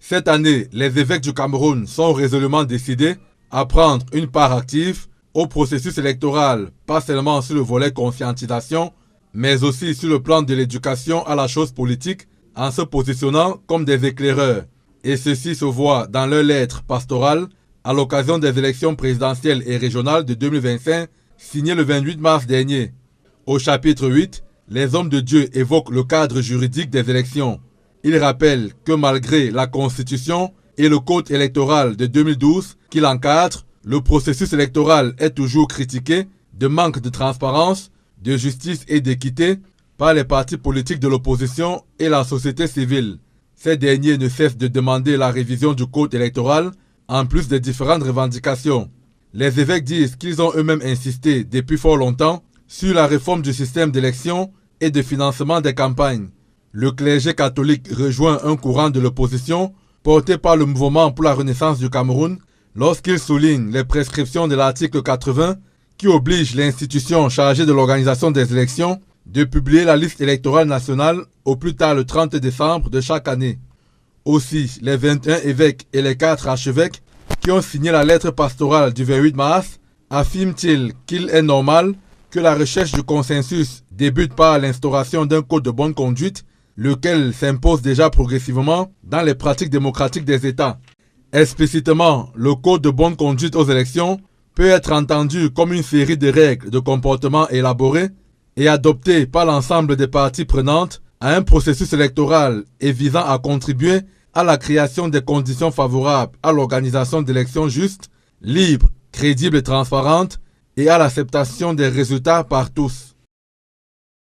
Cette année, les évêques du Cameroun sont résolument décidés à prendre une part active au processus électoral, pas seulement sur le volet conscientisation, mais aussi sur le plan de l'éducation à la chose politique, en se positionnant comme des éclaireurs. Et ceci se voit dans leurs lettres pastorales à l'occasion des élections présidentielles et régionales de 2025, signées le 28 mars dernier. Au chapitre 8, les hommes de Dieu évoquent le cadre juridique des élections. Ils rappellent que malgré la Constitution et le Code électoral de 2012 qui l'encadre, le processus électoral est toujours critiqué de manque de transparence, de justice et d'équité par les partis politiques de l'opposition et la société civile. Ces derniers ne cessent de demander la révision du Code électoral en plus des différentes revendications. Les évêques disent qu'ils ont eux-mêmes insisté depuis fort longtemps sur la réforme du système d'élection et de financement des campagnes. Le clergé catholique rejoint un courant de l'opposition porté par le mouvement pour la renaissance du Cameroun lorsqu'il souligne les prescriptions de l'article 80 qui oblige l'institution chargée de l'organisation des élections de publier la liste électorale nationale au plus tard le 30 décembre de chaque année. Aussi, les 21 évêques et les 4 archevêques qui ont signé la lettre pastorale du 28 mars affirment-ils qu'il est normal que la recherche du consensus débute par l'instauration d'un code de bonne conduite, lequel s'impose déjà progressivement dans les pratiques démocratiques des États. Explicitement, le code de bonne conduite aux élections peut être entendu comme une série de règles de comportement élaborées et adoptées par l'ensemble des parties prenantes à un processus électoral et visant à contribuer à la création des conditions favorables à l'organisation d'élections justes, libres, crédibles et transparentes et à l'acceptation des résultats par tous.